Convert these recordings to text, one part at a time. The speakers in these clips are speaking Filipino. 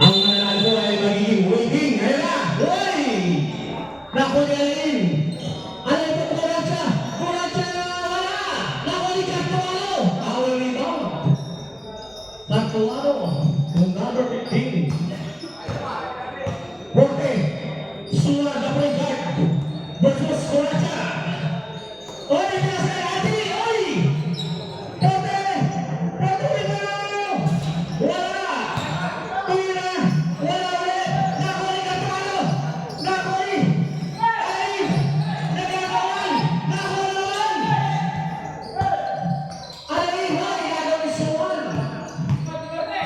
Ang mananalo ay magiging waiting. Ayan na! Uy! Nakuliin! Ano ito? Kuratsa! Kuratsa! Wala! Nakuli Catuaro! Power rebound! Catuaro! Number 15. Forte! Sula the point guard! Versus Kuratsa! Oy! Nasa Ati! Oy! Forte! Forte rebound! Wala! Tira! Wala ulit! Nakuli Catuaro! Nakuli! Ay! Nagagawan! Nakulawan! Ay! Ay! Nagawin Suwan!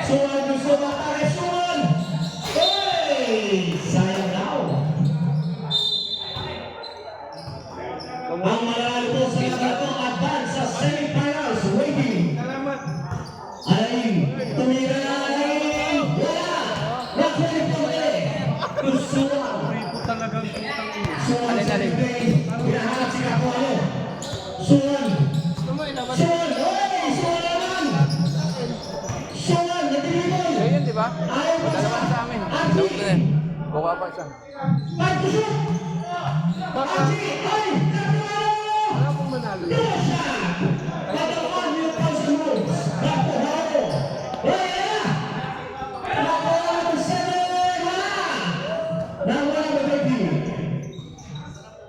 Suwan gusto matari Suwan! Hey! Sayang daw! Ang mananalo po sa lagatong advance sa semifinals waiting ay tumira na ay wala! Nakuli po ulit! Suwan! Talagang putang ina. Suwan sa bigay! Pinahanap si Catuaro! Suwan! Suwan! Oy! Suwan naman! Suwan! Nagdilibol! Ayun, di ba? Ayaw pa Dalawa sa amin. Archie! Dapat na yan. Buka pa siya. Five to shoot! Archie! Ay! Catuaro! Wala pong manalo. Dito siya! Pagkakuan niyo pa sa moves! Catuaro! Ay! Ayan! Catuaro! Seven! Wala! Nawala ba baby?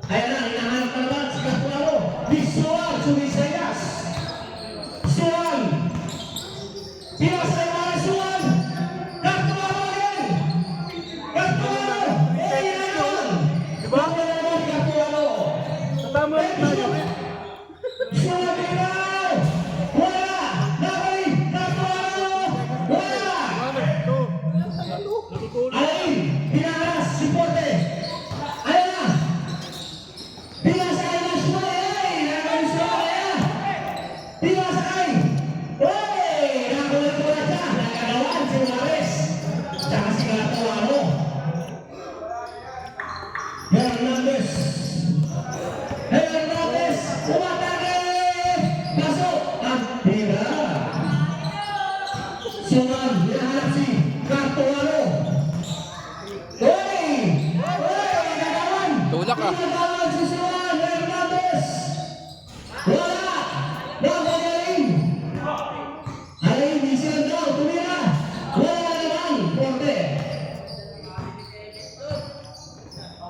Ayan na! Hinahanap na naman si Catuaro! Di Suwan! Sumisayas! Suwan! Pinasay mga Suwan! Catuaro again! Catuaro! Ay! Ayan! Diba? Nawala naman si Catuaro! Tama rin tayo. Suwan binaw! Wala! Nakay! Catuaro! Wala! Alain! Pinaras! Si Forte! Ayan na! Pinasakay na siya! Ay! Nakay siya! Ayan! Pinasakay! Ay! Nakulit-kulit siya! Nagagawan si Juarez! Tsaka si Catuaro! Hernandez! Hernandez! Umatake! Pasok! At tira! Suman! Hinahanap si Catuaro! Oy! Oy! Nagagawan! Tulak ah. Nagagawan si Suman! Hernandez! Wala! Nakagaling! Alain, di sila daw! Tumira! Wala naman! Forte!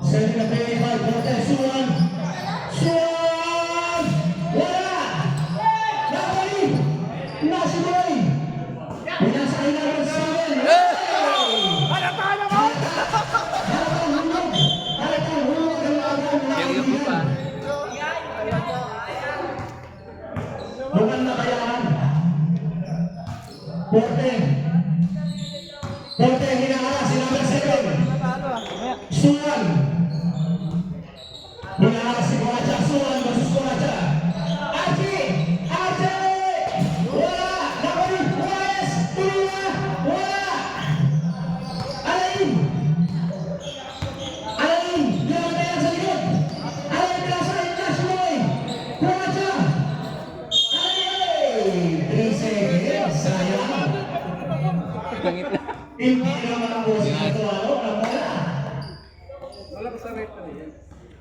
7-25, Forte! Suman! Suman! Wala! Nakagaling! Nasiboy! Pinasakay na rin sa amin! Halatang hulog! Halatang hulog ang laban ng Yung pa. Bukan na kayaan. Forte. Forte, hinahala si number 7. Suwan. Hinahala si Kuratsa. Suwan versus Kuratsa. Archie! Archie! Wala! Nakuli! Juarez! Tumira! Wala! Alain! Alain! Liwan na yan sa likod! Alain, pinasakay na si Moy! Kuratsa! Ay! 3 seconds! Sayang! Langit na. Hindi naman ang boss na ito, ano? Wala! Wala ko sa rate na yan.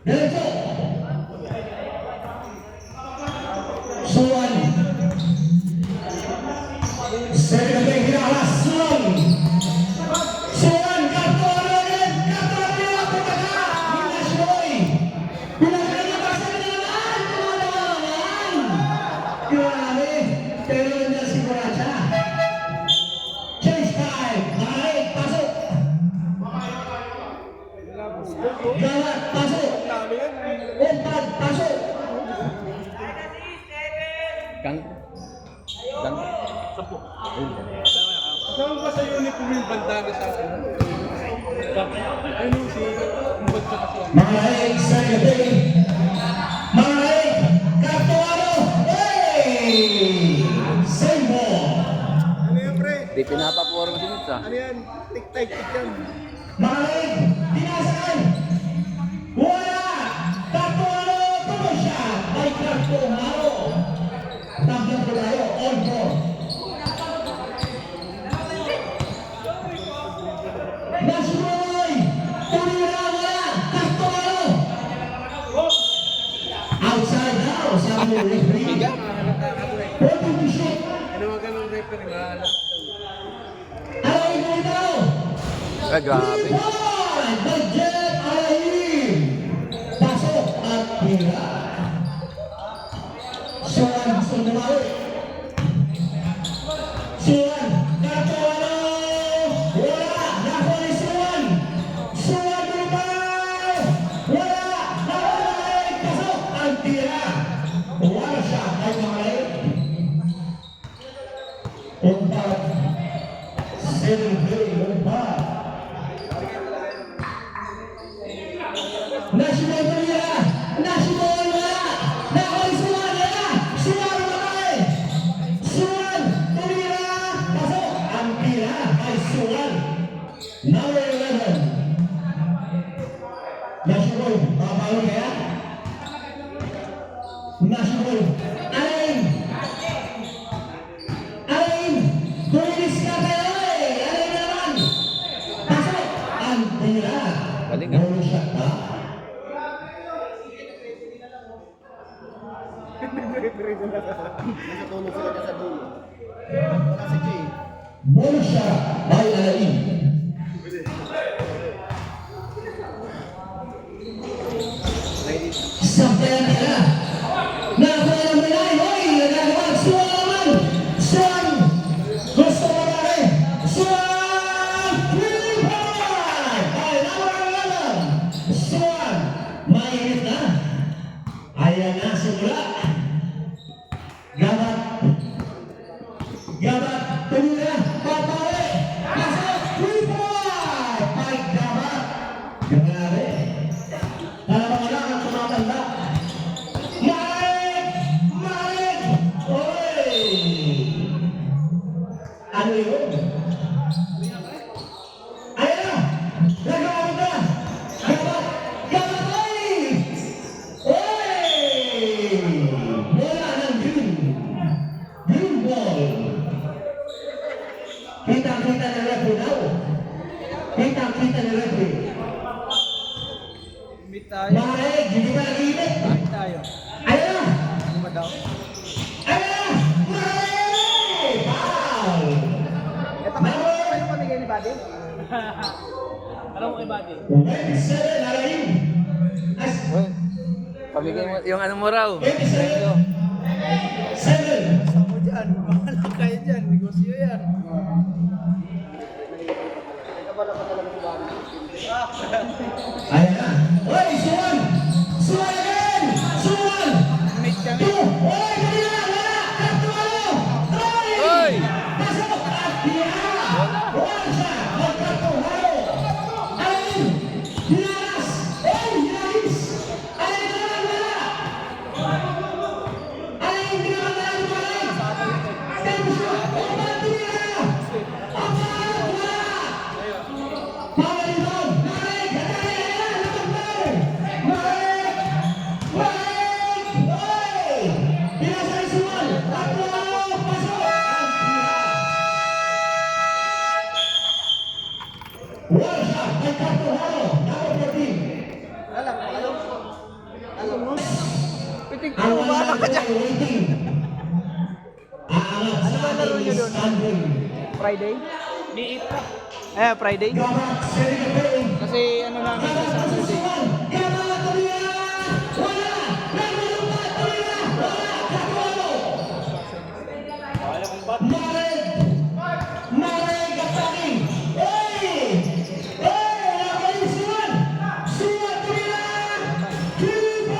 Diretso! Suwan! Second day, hinahalas! Suwan! Suwan! Catuaro ulit! Catuaro nila! Pumaka! Pinasyoy! Pinasyoy na ba sa kanilang tumalawan! Grabe! Pero nandiyan si Kuratsa! Chase time! Nakait! Pasok! Gawat! Pasok! Dami yan. Umpad! Pasok! Gang. Gang. Saan ba sa uniform yung bandana sa akin? Ayun si umbad sa kasi. Mga egg, second day. Mga egg, Catuaro! Hey! Same ball! Ano yan, pre? Di pinapapuwar mo si Mitch ah. Ano yan? Tik-tik yan. Mga egg, dinasaan! Wala! Catuaro! Tumo siya! May Catuaro! Tablang ko tayo, on board! referee na. Alain dito! Ah, grabe. Budget Alain! Pasok at tira. Suwan, sumulawi. Suwan, Cartuano! Wala! Nakuli Suwan! Suwan Rubal! Wala! Nakuli! Pasok at tira. Wala siya kay Alain. Umpat. Sergei Umpat. National Korea! National wala! Nakuli Suwan! Wala! Suwan Rubal! Suwan! Tumira! Pasok! Ang tira ay Suwan. Number 11. National, babalo kaya? National. Alain! Alain! Tumilis ka kayo eh! Alain naman! Pasok! Ang tira! Galing, ah. Bolo shot ba? Nasa tulog sila sa dulo. Wala si Jay. Bolo shot by Alain. Sampayan nila. Nakakuha ng Milay. Hoy! Nagagawa. Suwan naman! Suwan! Gusto mo ba rin? Suwan! 3-5! Ay, number 11. Suwan! Mainit na. Ayan na, simula. Gabat. Gabat. Tumira. Papawi. Pasok. 3-5! Ay, gabat. Grabe. Alam mo na ang tumatanda. Mike! Mike! Oy! Ano yun? Ayan na! Nagawin na! Gabat! Gabat! Oy! Oy! Wala ng green. Green ball. Kitang-kita na referee daw. Kitang-kita na referee. Meet tayo. Mike! Hindi ba nag-iinit? Meet tayo. Ayan na! Ano ba daw? Ayan! Mike! Foul! Ito kayo pamigay ni Buddy? Alam mo kay Buddy? 27, Alain. Uy, pamigay mo yung ano mo raw. 27. 7. Ako dyan. Bahala kayo dyan. Negosyo yan. Nagkabala pa talaga si Buddy. Ayan na. Oy, Suwan! Suwan again! Suwan! Meet kami. 2. Oy, hindi na! Wala! Cartuano! Oy! Pasok at tira! Wala siya! Magkartuhalo! Alain! Hinaras! Oy, hinaris! Alain naman! Wala! Alain, hindi naman Alain! Tempo siya! Umpat tira! Umpat! Wala! Power down! Mike! Ayan! Naman! Mike! Mike! Oy! Pinasa ni Suwan! Tatlo! Pasok! Wala siya! May Cartuhalo! Number 14! Alam mo, alam mo. Alam mo. Pitik Ang ko, bahala ka dyan. waiting. Aangat sa ba laro niyo ating doon? standing. Friday? Liit pa. Friday? Gabat, Sergio Pay. Kasi ano namin sa Saturday. Gabat, Tumira! Wala! Nagulungan, Tumira! Wala! Cartuhalo! Marek! Marek, attacking! Oy! Oy! Nakaling Suwan! Suwan, Tumira! 3-5!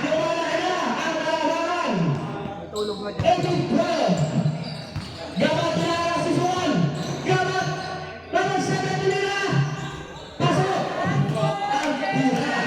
Wala na ang laban! Tulog na dyan. 18-12. Gabat na si Suwan. Gabat. Gabat sa kanila. Pasok. Ang tira.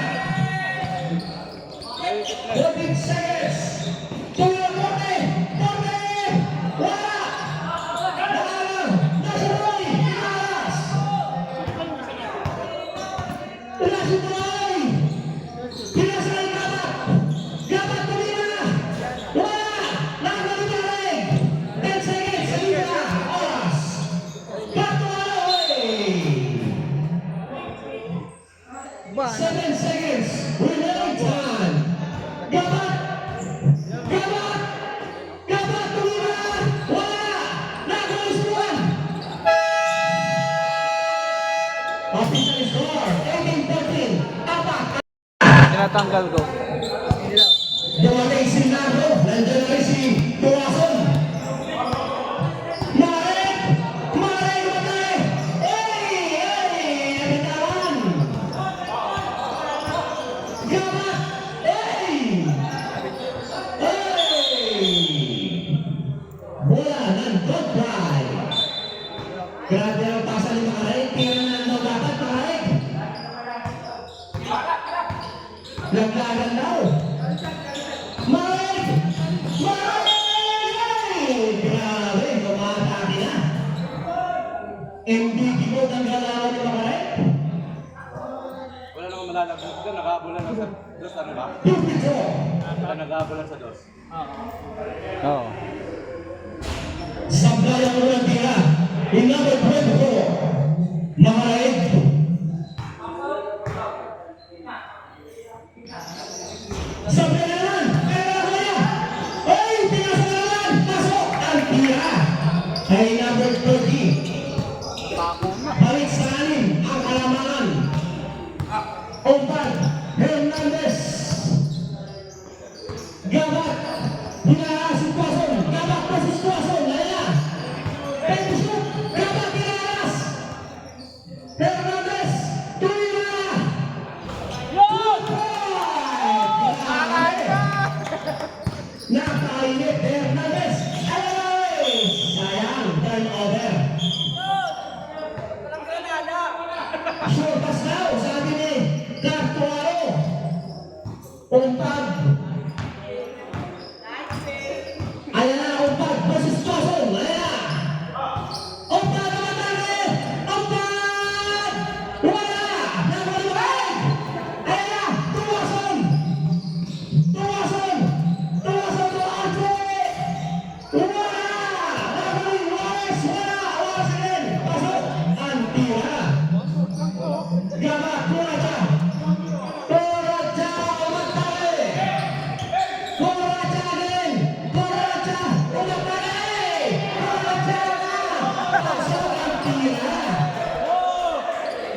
Official score, 18-14. Apat. Tinatanggal ko. Dumating si Nardo. Nandiyan rin si Tuwason. Marek! Marek! Marek! Nabitawan! Gamat! Bola ng good try. Grabe ang pasa ni Marek. Tira na daw dapat Marek. Naglagan daw. Marek! Marek! Grabe, tumatake na. Hindi gigod ang galawan ni Marek. Wala namang malalaglag doon, nakabulan lang sa dos, ano ba? Tupito! Wala nakabulan sa dos. Oo. Sablay ang unang tira. In number 24, Marek. Sablay na naman! Pera ko niya! Ay! Pinasa na naman! Pasok! Ang tira! Ay number 30. Balik sa anim ang kalamangan. Umpad, Hernandez. Gabat, hinaras si Tuwason. Gabat pa si Tuwason. Laya. Pwede shoot. Gabat hinaras. Hernandez. Tuloy na. Nakainit Hernandez. Ay! Sayang, turnover. Sure pass daw, sabi ni Cartuaro. Umpad. Ayan na, umpad. Versus Tuwason. Ayan na. Umpad naman tayo. Umpad! Wala! Nabaliwag! Ayan na, Tuwason! Tuwason! Tuwason to Andre! Wala! Nabaliwag! Wala! Wala din! Pasok! Ang tira! Gama, Kuracha! Kuracha, umatake! Kuracha din! Kuracha, umatake! Kuracha na! Pasok ang tira!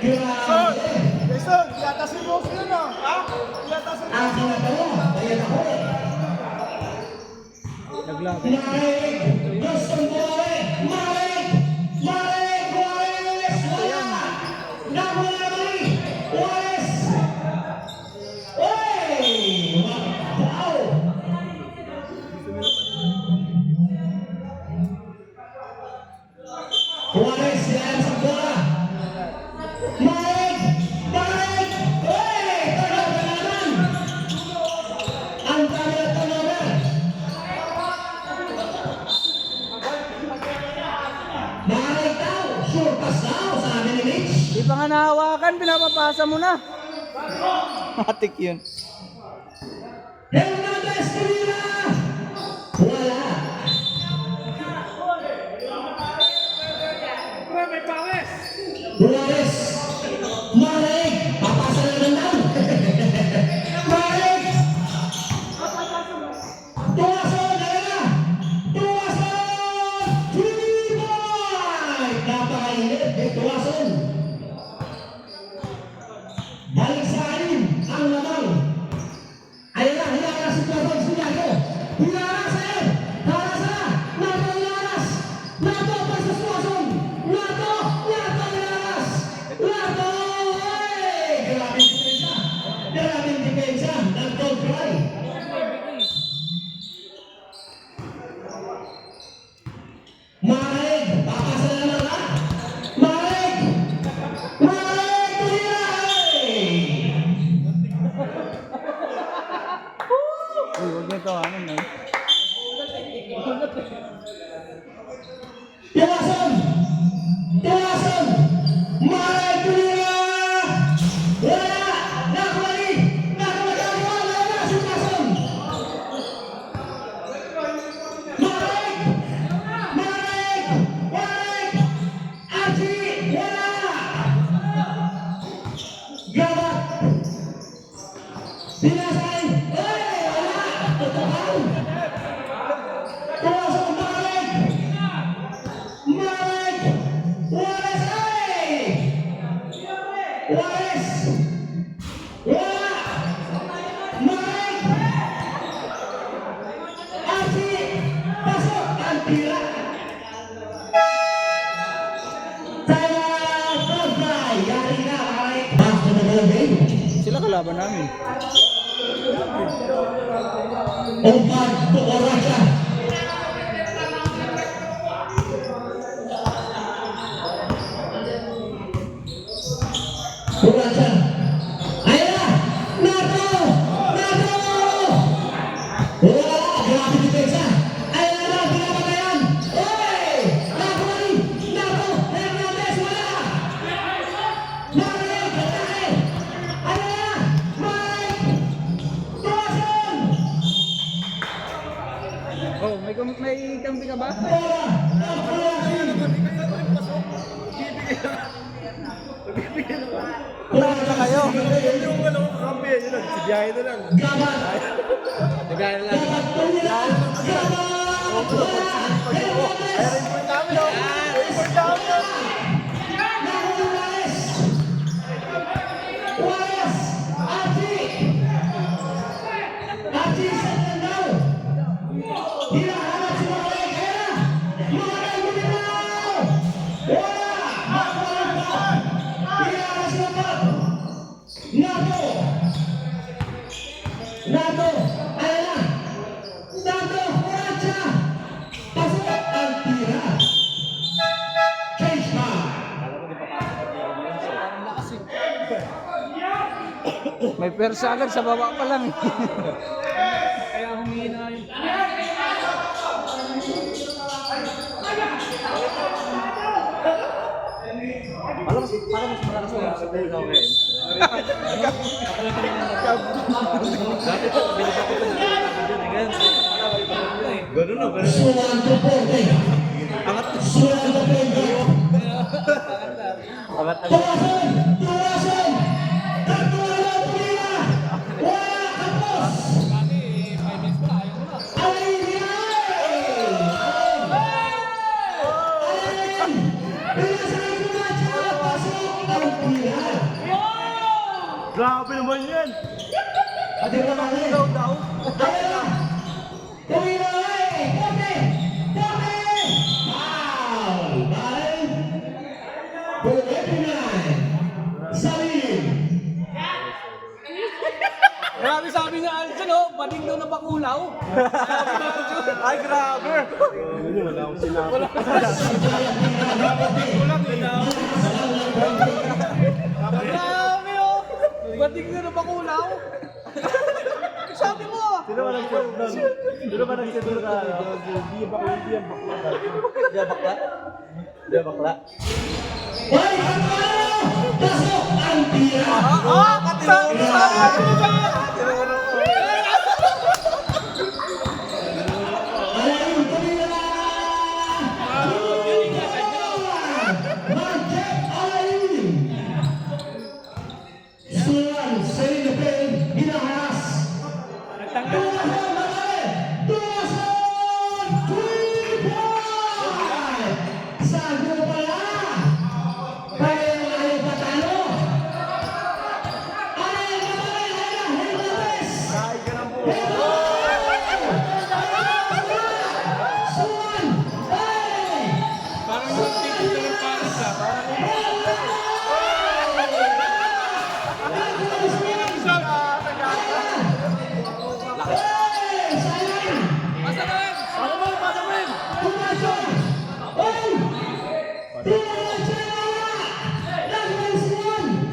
Grabe! Jason, yatasin mo sila na. Ha? Yatasin mo. Ang ginagawa, ayan ako eh. Naglaban. Marek! Gustong buhay! Marek! Marek! Juarez! Wala! Nawala naman! Juarez! Uy! Wow! Juarez! Yan sa bola! Marek! Marek! Uy! Turnover na naman! Ang dami na turnover! Marek daw! Sure pass daw! Sabi ni Mitch! Di pa nga nahawakan, pinapapasa mo na. Matik yun. Hernandez tumira! Wala! Juarez! Marek! Papasa na naman daw! Marek! Tuwason! Ayan na! Tuwason! 3-point! Napakainit ni Tuwason! Balik sa anim ang lamang. Ayan na, hinaras si kalaban namin. Umpan Boraca. Boraca. Ayo na! Nato! Nato! Wala! Grabe di Peksa! Ayo na! Pinapatayan! Oy! Nato rin! Nato! Hernandez! Wala! Mario! Katay! Ayo na! Mike! Tuwasan! Oh, may kampi ka ba? Bola! Wala na kayo. Yung wala ko kampi, yun lang, si biyahe na lang. Gabat! Nagaya na lang. Gabat! Tumira! Gabat! Ay, report namin oh. Report namin oh. Nahuli Wallace! Wallace! Archie! Archie sa Tandao! Hinahanap si Maray! Kaya na! Maray Gumitaw! Wala! Magpalampak! Hinahanap si Maray! Nato! Nato! Ayan na! Nato! Boraca! Pasok ang tira! Change man! May persa agad sa baba pa lang. Kaya humihina yun. Alam mo, parang mas malakas na sa tayo ikaw ngayon. Dati po, binigyan ko ito na ganyan. Ganun na, ganun. Suwan Duporte! Suwan Duporte! Angat, Tuwasan! Tuwasan! Tagtuwala Pumila! Wala kapos! Alay Rinay! Alay! Pinasay Boraca! Pasok ang tira! Grabe naman yan! Ate Ramane! Ayan na! Pumila ay! Porte! Porte! Foul! By Pinay! Salim! Grabe sabi nga Aljon oh, bading daw na bakulaw. Ay grabe. Wala akong sinabi. Grabe oh. Bading daw na bakulaw. Sabi mo ah. Sino ba nagsidor na? Sino ba nagsidor na? Hindi bakla. Hindi bakla. Hindi bakla. Hoy! Pasok ang tira! Ah, sabi mo dyan. Alain Pumila! Market Alain! Suwan Serinopen hinahas! Tuwasan Malain! Tuwasan! 3 point! Sago pala! Kaya ayaw patalo! Alain Malain! Ayan! Hernandez! Suwan! Hey! Parang nagtigil na ng paris ah.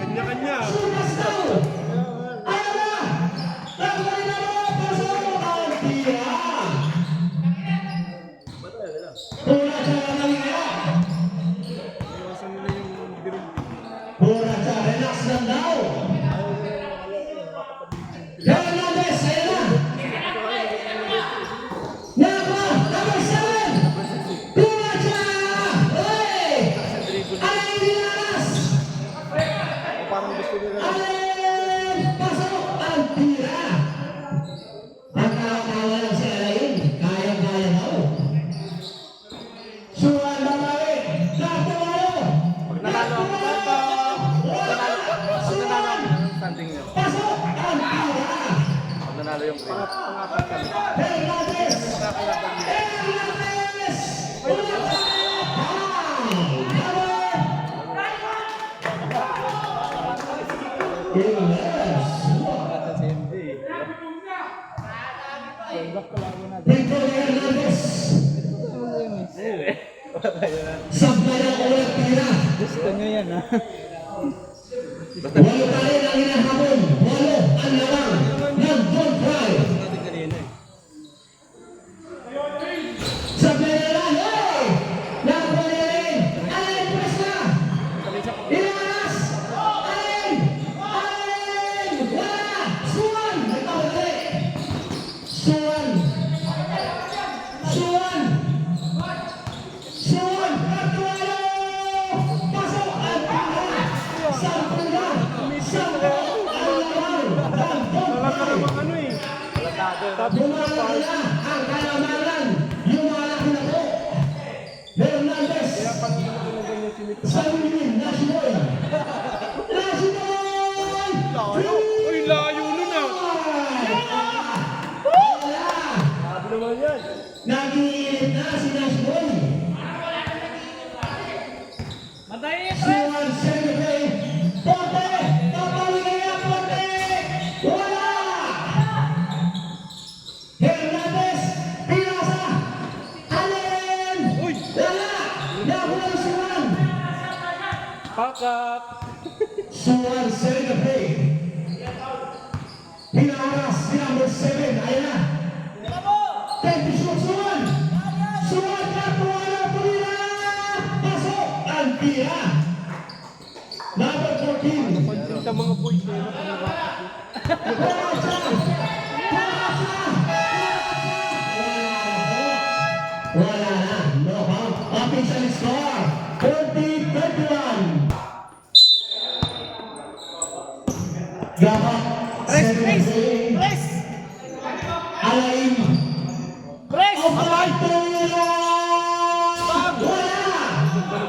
Kanya-kanya. Relax lang daw. Hernandez, ayan na. Nako, number 7. Boraca! Hey! Alain Vinaras! Alain! Pasok ang tira! Ang kawa lang si Alain. Kaya-kaya daw. Suwan Malain! Natuwalo! Natuwalo! Standing nyo. Pasok ang tira! Pag nanalo yung green. Hernandez! Hernandez! Yes! Gusto nyo yan, ha? Walo pa rin ang hinahabol. Walo ang lawang ng Gold Pride. Sa Beneran, hey! Nakuha niya rin. Allen, press na! Inaras! Allen! Allen! Wala! Suwan! May pabalik! Suwan! Suwan! Suwan! Patualo! Pasok! Ang pila! Sampo na! Sampo! Ang lawang ng Gold Pride. Bumalaki na ang kalamanan. Lumalaki na po. Hernandez. Salunin, Nashboy. Nashboy! Uy, layo nun ah. Wala. Sabi naman yan. Nag-iinit na si Nashboy. Madali, Suwan, Sergey. Ponte! Tatawin kaya Ponte! Wala! Hernandez! Pirasa! Allen! Uy! Wala! Nakuha si Suwan! Pakak. Suwan, Sergey. Pinaras si number 7. Ayan na. 10 shoot, Suwan! Suwan, Patualo, Pulira! Pasok! Ang tira! Number 14. Pansin sa mga boys na yun. Wala na, no count. Official score, 40-21. Gabak, Press, press, 7-3. press. Alain, Press. Opatula! Wala!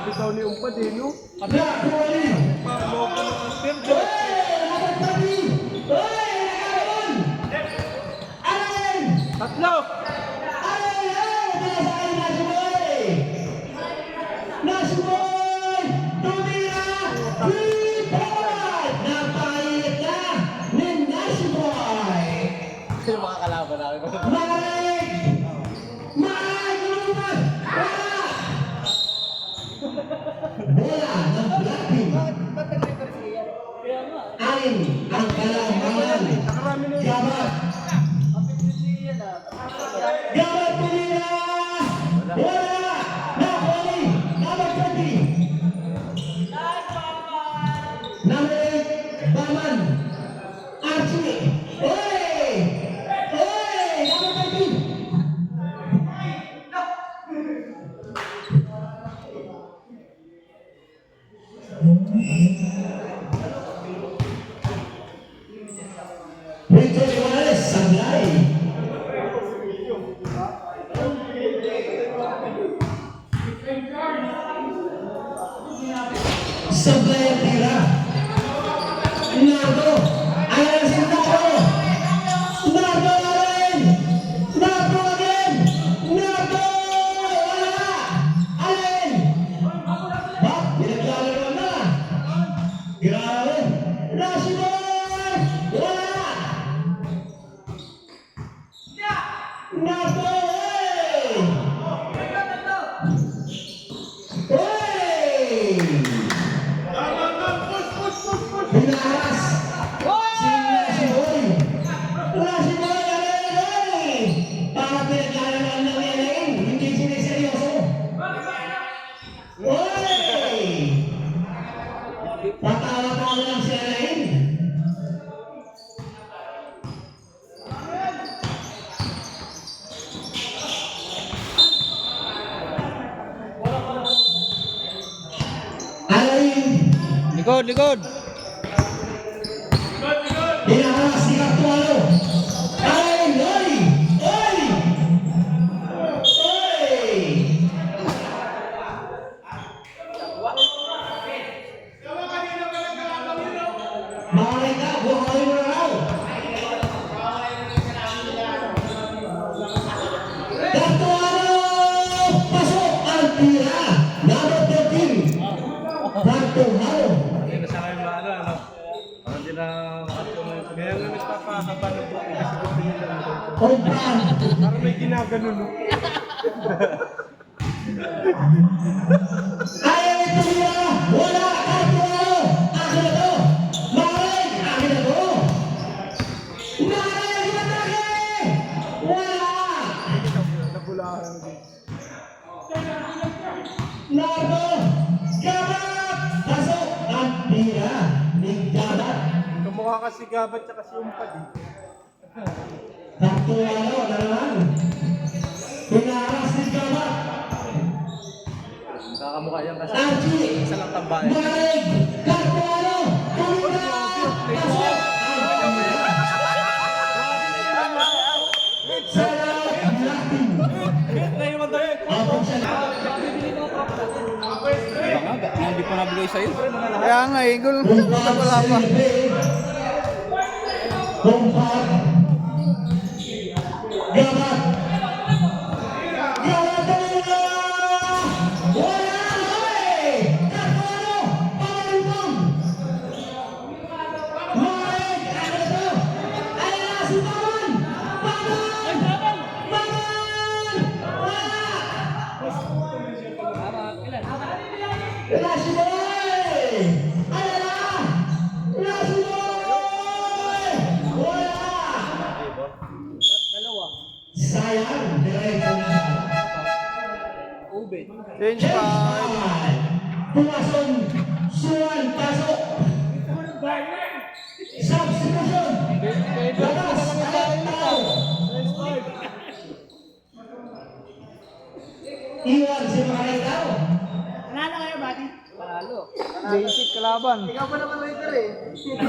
Bitaw ni Umpad eh, no? Nakuha! Maloko ng Hey! Nakapagpagi! Hey! Nakaroon! Alain! Tatlo. Ay, ay! Pinasakay na si Boy! Nashboy! Tumira! Three-point! Napailit na ni Nashboy! Sino makakalaban namin? Marik! Marik! Lumad! Wala! Bola ng Blackpink. Alin ang kalamangan. Gabat! Gabat Pulira! Wala! Napoli! Number 20! Number 8, Baman! Archie! Oy! Oy! Number 20! Victor Juarez, Sablay! Sablay ang tira. Nardo! Ayan si Nardo! Nardo rin! Nardo again! Nardo! Wala! Allen! Bak, pinaglalaro na! Grabe! Rashidon! Wala! Nardo! Hey! Pinaras! Si Nashboy! Nashboy! Alay! Para pinaglalaro ng Elaine! Hindi siniseryoso! Oy! Patawa-tawa lang si Elaine! Alain! Likod, likod. Pinaras ni Cartualo! Alain! Oy! Oy! Oy! Mahalay ka! Buhay mo na raw! Cartualo! Pasok ang tira! Number 13! Cartualo! Hindi na sa kayo maano, ano? Parang hindi na makatuloy. Kaya nga nagpapahaba ng buhay kasi gusto nila. Oban! Parang may ginagano, no? Ayaw ito nila! Wala si Gabat tsaka si Umpad eh. Taktuano na naman. Pinaras ni Gabat. Nakakamukha yan kasi. Archie. Isa lang tambayan. Marig. Taktuano. Tumira. Pasok. Sarap. Latin. Abang siya na. Hindi pa nabigay sa'yo. Kaya nga eh, wala pa. Bumpat. Gabat. Gabat na. Wala Marig. Taktuano. Pamalutong. Marig. Ano ito? Ayan na si Paman. Paman. Paman. Wala. Rashid boy! Ayan na! Rashid boy! Wala! Sayang, diretso na. Change five. Pumasok, Suwan, pasok. Substitution. Labas, Alentao. Iwan si Alentao. Basic kalaban. Ikaw pa naman waiter eh. Suwan,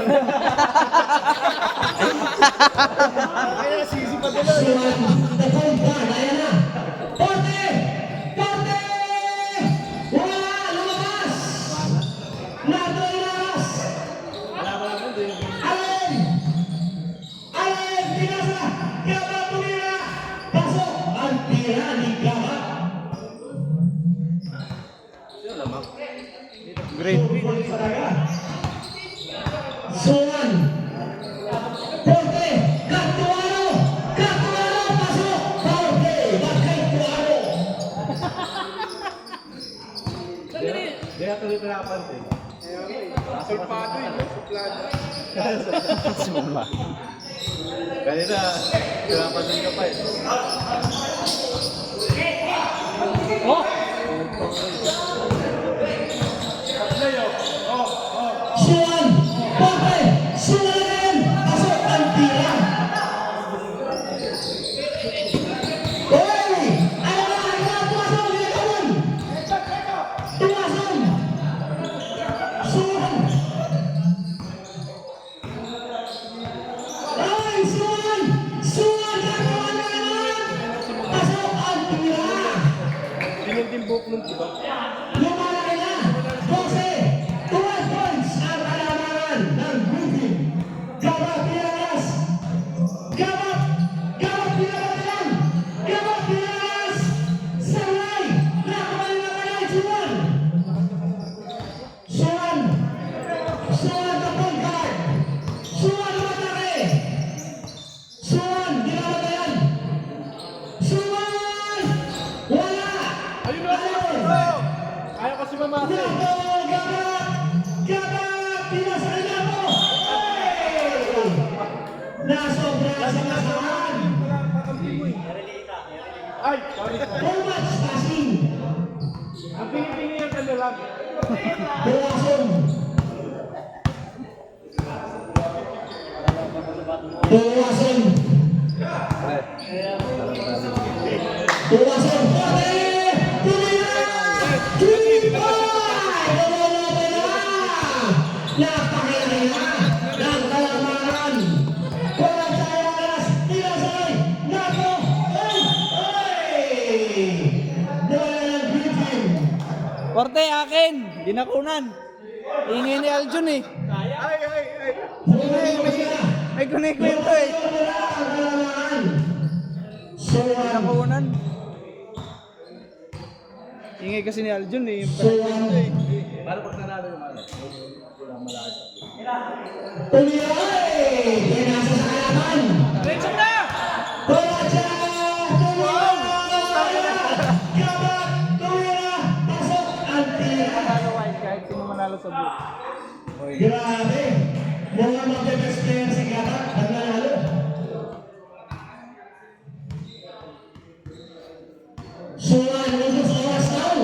the point guard, ayan na. Porte! Porte! Wala! Lumabas! Nardo Inaras! Allen! Allen! Pinasa! Gaba tumira! Pasok! Ang tira ni Gaba. Great. Suwan! Porte! Katuano! Katuano! Pasok! Porte! Bakay Tuano! Kaya tuloy ko nakapansin. Sulpado yun, suplado. Kanina, pinapansin ka pa eh. Suwan! Porte! Suwan again! Pasok! Ang tira! Oy! Ayan na! Ayan na! Tuwason! Ginagawan! Tuwason! Suwan! Ay! Suwan! Suwan! Gagawa na naman! Pasok! Ang tira! Tinitimbok nung iba. Lumalaki na! 12 points ang alamangan ng Griffin. Gabat Pinaras! Gabat! Gabat Pinabatayan! Gabat Pinaras! Saray! Nakaman na kaya Suwan! Suwan! Suwan the point guard! Suwan lumatake! Suwan! Pinabatayan! Suwan! Wala! Ayun! Ayaw kasi mamasa eh. Gabat! Gabat! Gabat! Pinasakay na mo! Hey! Nasobra sa masahan! Ay! Sorry. Too much passing! Ang pingi-pingi yung kanila. Tuwason! Tuwason! Tuwason! Pate! Tumira! Tumira! Lumalaban na! Napakilaki na ng kalamanan! Walang sayang oras! Tinasay! Nato! Ay! Ay! Nawala ng Griffin! Porte, akin. Dinakunan. Ingay ni Aljun eh. May kwento eh. Dinakunan. Ingay kasi ni Aljun eh. Para pag nanalo yung ano. Walang malaki. Tumiray! Pinasa sa kalaban! Diretso na! Tumacha! Tumira! Gabat! Tumira! Pasok! Ang tira! Kahit sino manalo sa book. Grabe! Mga mag-best player si Gabat ang nanalo. Suwan! Usos oras daw!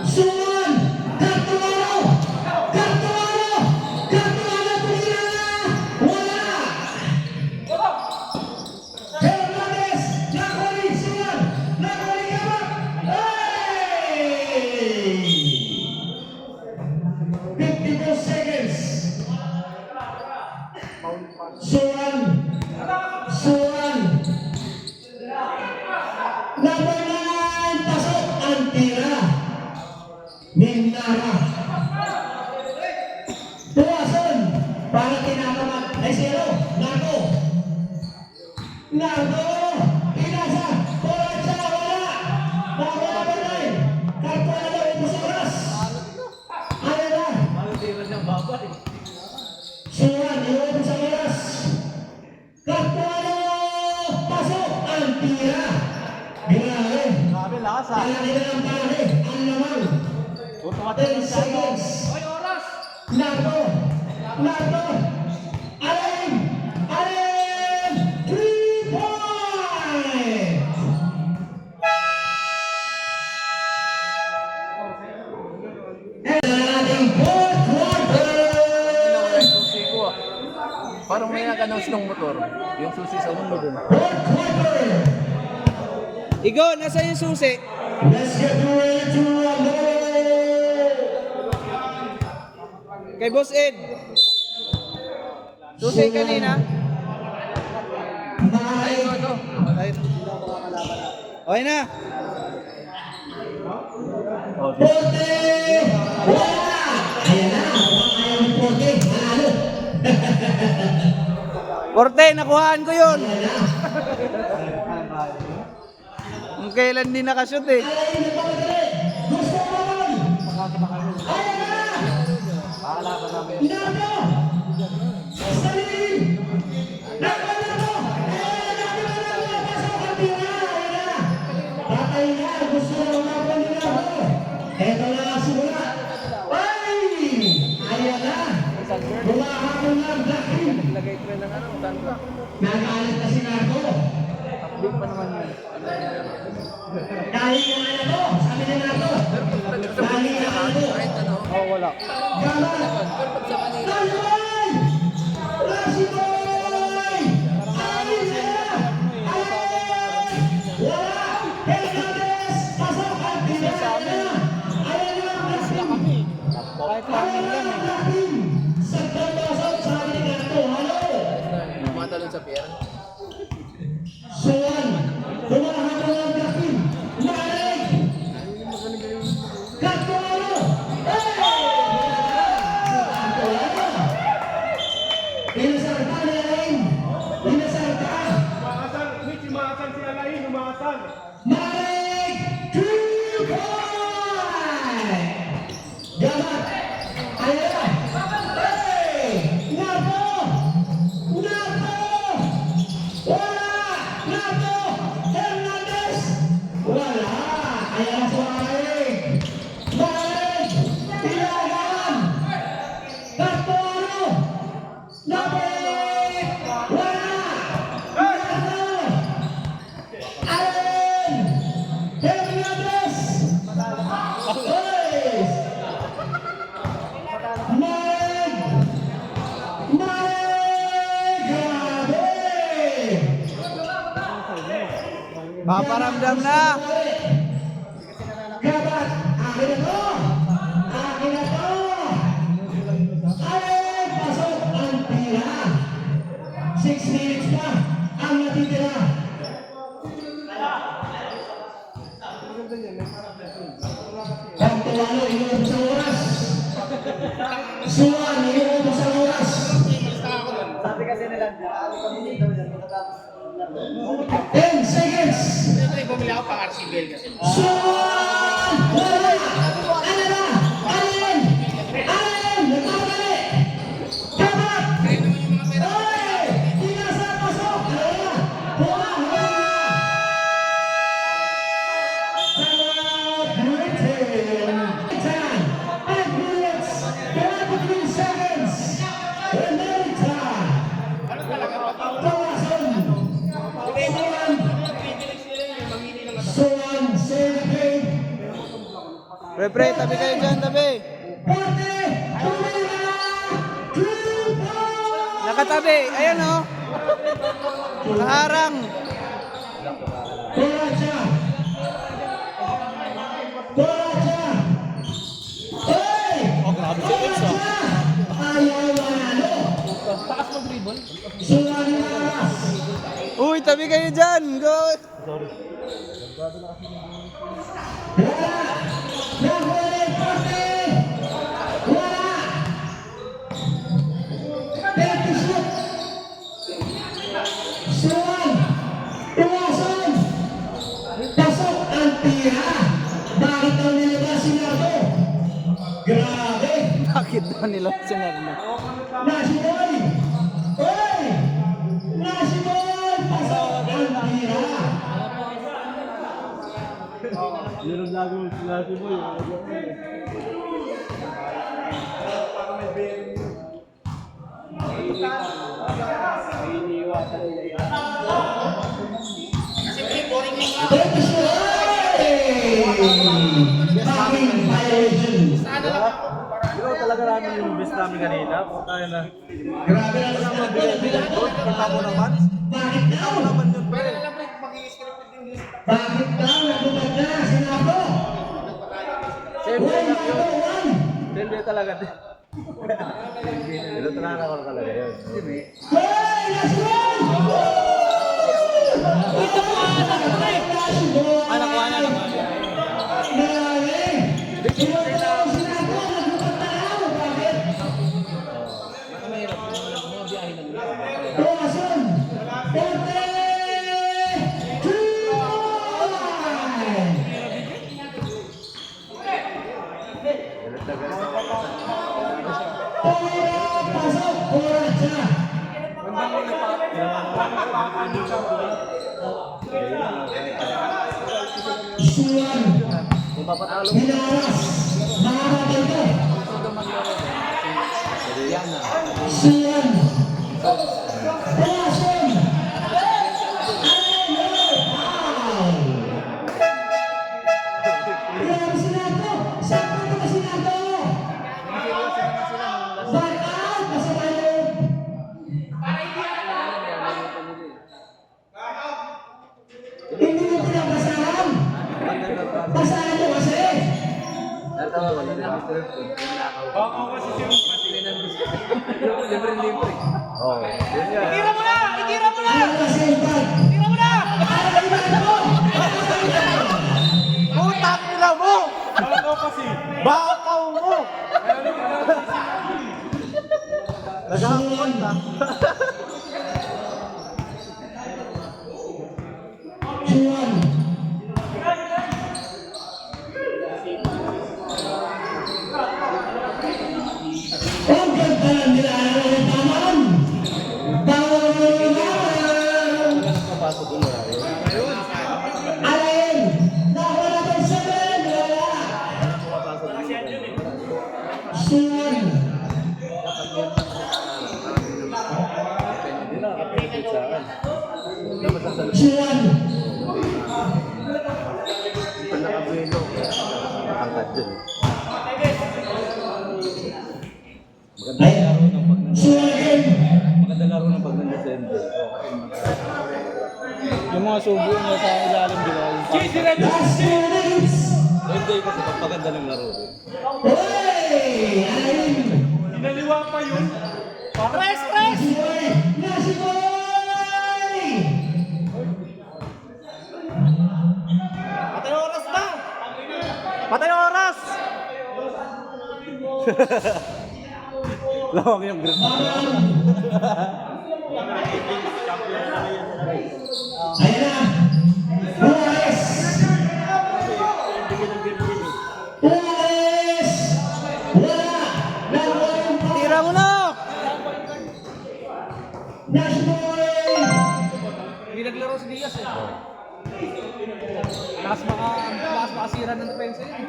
Suwan! Kartuano! Kartuano! Kartuano! Tumira! Nara. Tuwason para tinatamat. Ay zero. Nardo. Nardo. Pinasa. Bola siya. Wala. Nawala ba na eh. Karto na daw. Ito sa oras. Ano na? Suwan. Iwan sa oras. Karto na. Pasok. Ang tira. Grabe. Grabe, lakas ha. Kaya nila ng pare. Ang lamang. 10 seconds. Hoy, oras! Nardo! Nardo! Alin! Alin! 3 points! And ating fourth quarter! Susi ko ah. Parang may nag-announce ng motor. Yung susi sa ulo dun. Fourth quarter! Igo, nasa yung susi? Let's get ready to rumble! Kay Boss Ed. Susi kanina. May Okay na. Porte! Wala! Ayan na! Ayaw ni Porte! Manalo! Korte, nakuhaan ko yun. Ayan na! Kung kailan din nakashoot eh. Alay na pagkakali! Gusto mo nun! Ayan na! Nardo! Salim! Nardo! Nardo! Nardo! Pasok ang tira! Ayan na! Patay na! Gusto mo naman ni Nardo! Eto na ang simula! Ay! Ayan na! Bumahapon na ang Black Team! Lagay ko ng ano, tanpa. Nagalit na si Nardo! Big pa naman yun. Dahil yung ano to, sabi ni Nardo! Dahil yung ano to! Oh, wala. Gaman! Nalboy! Rasiboy! Alin na! Alin! Wala! Hernandez! Pasok ang pinala na! Ayan na ang Black Team! Ayan na ang Black Team! Sa pagpasok, sabi ni Nardo, halo! Matalon sa pier. Suwan! Dumahan ang Black Team! Malig! Kartuano! Pinasarta ni Alain! Pinasarta! Umaasal si Alain, umaasal. Malig! 2 points! Gamat! Ayan! Hey! Nardo! Nardo! Wala! Nardo! Hernandez! Wala! Ayan si Malig! Malig! Ilagan! Kartuano! Malig! Wala! Nardo! Allen! Hernandez! Oy! Malig! Malig! Grabe! Paparamdam na. Gabat! Akin na to! Akin na to! Allen! Pasok ang tira! 6 minutes pa ang natitira! Pagtawalo, inuubos ang oras! Suwan, inuubos ang oras! Sabi kasi nila, 10 seconds! Bumili ako pang RCBL kasi. Suwan! Wala! Ano na? Alin! Alin! Nagmamadali! Gabat! Oy! Tinasa, pasok! Ano na? Hula! Hula! Celebrating! 5 minutes! 23 seconds! America! Tawason! Suwan! Celebrate! Pre, tabi kayo dyan, tabi. Porte! Tumira! 2 points! Nakatabi. Ayan o. Nakaharang. Boracha! Boracha! Hey! Boracha! Ayaw manalo! Suwan ni Maras! Uy, tabi kayo dyan. Go. Wala! Nahuli! Porte! Grabe! Bakit daw nila sinad na? Nasi boy! Oy! Nasi boy! Pasok! Ang hira! Yun ang lagi mo sinasi mo. Aking violation! Pero talaga namin yung best namin kanina. Tayo na. Grabe na naman! Kita mo naman. Bakit daw? Naman yun pre. Bakit daw? Nagtutag na! Sinapo! Siyempre Uy, lang yun. number one! Siyempre talaga. Pero talaga ko talaga yun. Hoy! Nasi boy! Nasi boy! Anak ko, anak ko. Grabe! Sinapo! Sinapo! Nagtutag na ako! Bakit? Tuwasan! 40! Pasok! Kuratsa! Suwan! Kung papatalo mo. Hinaras! Makakabay ko! Suwan! Tuwasan! Grabe sinato! Sakto ko na sinato! Back out! Masama yun! Hindi mo pinabasahan! Basahan mo kasi! Oo. Yun yan. Itira mo na! Itira mo na! Ayaw kasi yung bag! Itira mo na! Ayaw yung bag mo! Utang nila mo! Bakaw mo! Naghahamuan na. Suwan! Ang ganda ng nilalaro ng taman! Taman! Napasok ko na yun. Alin! Nawala ka sa men! Wala! Suwan! Hindi na kapit sa akin. Suwan! Pag nakabuelo, angkat dun. Ay! Suwan again! Maganda laro ng pag nag-December. Yung mga subo niya sa ilalim, di ba? Last minutes! Hindi kasi pagpaganda ng laro. Hey! Alin! Inaliwa pa yun. Press, press! Nasi boy! Nasi boy! Patay oras na! Patay oras! Lawang yung grip. Ayan na! Juarez! Juarez! Wala! Nawalan pa! Tira mo na! Nasi boy! Hindi naglaro si Diaz eh. Lakas makasira ng depensa yun.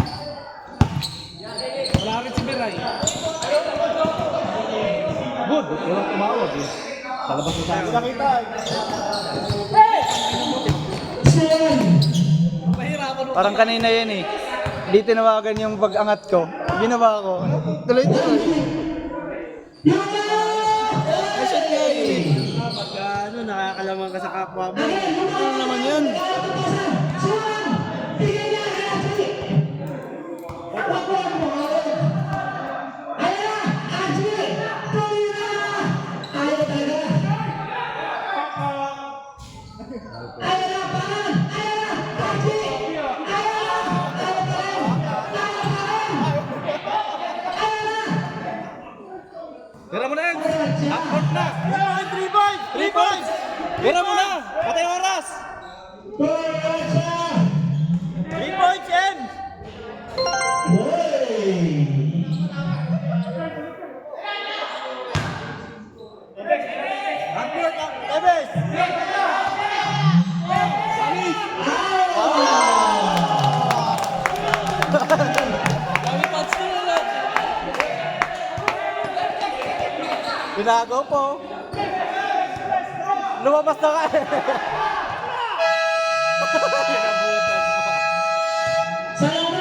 Wala rin si Miray. Good! Walang tumawag eh. Palabas mo sa akin. Suwan! Mahirapan mo. Parang kanina yan eh. Hindi tinawagan yung pag-angat ko. Ginawa ko. Tuloy-tuloy. Nasaan nga eh. Ano, nakakalamang ka sa kapwa mo. Ano naman yun? Suwan! Tingnan niya! Pakuan mo! Ayan na! Angie! Tuloy na! Ayaw talaga! Ayan na! Paran! Ayan na! Angie! Ayan na! Ayaw Tira mo na yan! Upward na! 3 points! 3 points! Tira mo na! Patay oras! Kuratsa! 3 points, Jen! Hey! Binago po. Lumabas na ka eh. Salamat